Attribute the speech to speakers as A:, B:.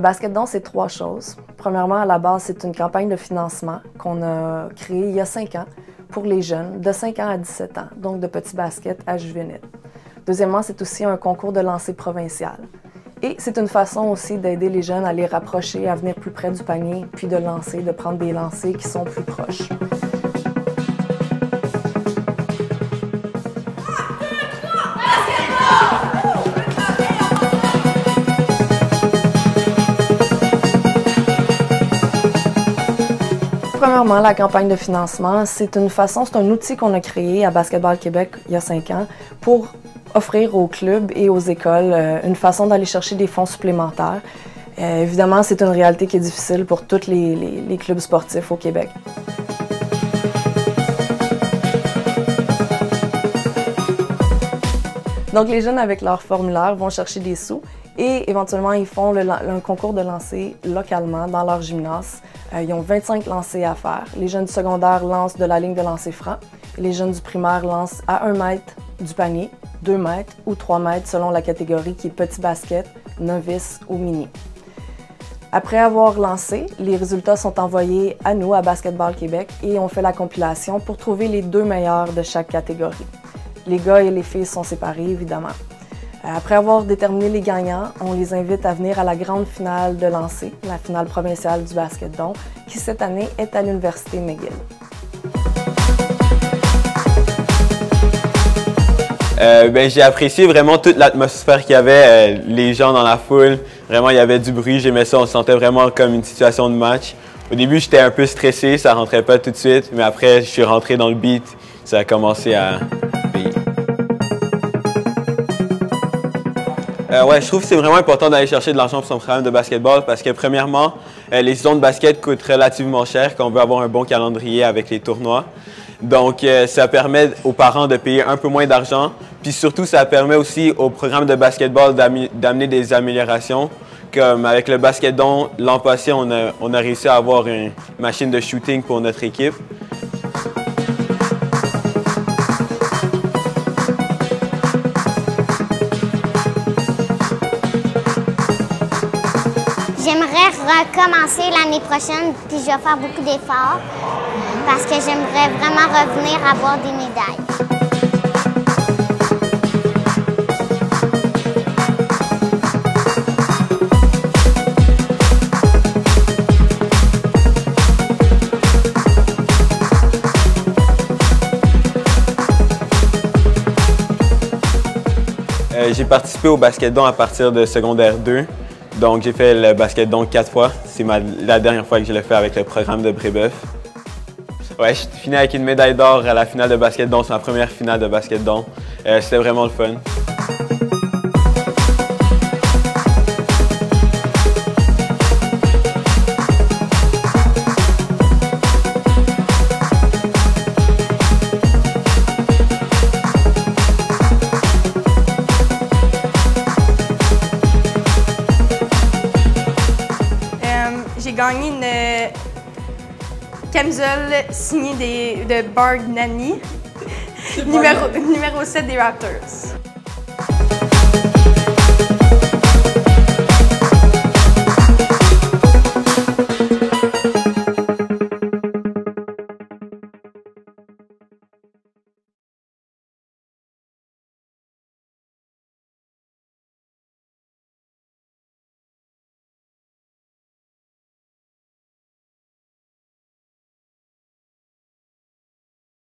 A: basket don, c'est 3 choses. Premièrement, à la base, c'est une campagne de financement qu'on a créée il y a 5 ans pour les jeunes de 5 ans à 17 ans, donc de petits baskets à juvéniles. Deuxièmement, c'est aussi un concours de lancer provincial. Et c'est une façon aussi d'aider les jeunes à les rapprocher, à venir plus près du panier, puis de lancer, de prendre des lancers qui sont plus proches. Premièrement, la campagne de financement, c'est un outil qu'on a créé à Basketball Québec il y a 5 ans pour offrir aux clubs et aux écoles une façon d'aller chercher des fonds supplémentaires. Évidemment, c'est une réalité qui est difficile pour tous les clubs sportifs au Québec. Donc, les jeunes, avec leur formulaire, vont chercher des sous et éventuellement, ils font un concours de lancer localement dans leur gymnase. Ils ont 25 lancers à faire. Les jeunes du secondaire lancent de la ligne de lancer franc. Les jeunes du primaire lancent à 1 mètre du panier, 2 mètres ou 3 mètres selon la catégorie qui est petit basket, novice ou mini. Après avoir lancé, les résultats sont envoyés à nous, à Basketball Québec, et on fait la compilation pour trouver les 2 meilleurs de chaque catégorie. Les gars et les filles sont séparés, évidemment. Après avoir déterminé les gagnants, on les invite à venir à la grande finale de lancer, la finale provinciale du basket don, qui cette année est à l'Université McGill.
B: J'ai apprécié vraiment toute l'atmosphère qu'il y avait, les gens dans la foule. Vraiment, il y avait du bruit, j'aimais ça, on se sentait vraiment comme une situation de match. Au début, j'étais un peu stressé, ça rentrait pas tout de suite, mais après, je suis rentré dans le beat, ça a commencé à payer. Je trouve que c'est vraiment important d'aller chercher de l'argent pour son programme de basketball parce que premièrement, les saisons de basket coûtent relativement cher quand on veut avoir un bon calendrier avec les tournois. Donc, ça permet aux parents de payer un peu moins d'argent. Puis surtout, ça permet aussi au programme de basketball d'amener des améliorations. Comme avec le basket don, l'an passé, on a réussi à avoir une machine de shooting pour notre équipe.
C: J'aimerais recommencer l'année prochaine, puis je vais faire beaucoup d'efforts parce que j'aimerais vraiment revenir avoir des médailles.
B: J'ai participé au basket don à partir de secondaire 2. Donc, j'ai fait le basket don 4 fois. C'est la dernière fois que je l'ai fait avec le programme de Brébeuf. Ouais, je finis avec une médaille d'or à la finale de basket don. C'est ma première finale de basket don. C'était vraiment le fun.
D: J'ai gagné une camisole signée de Bargnani, numéro 7 des Raptors.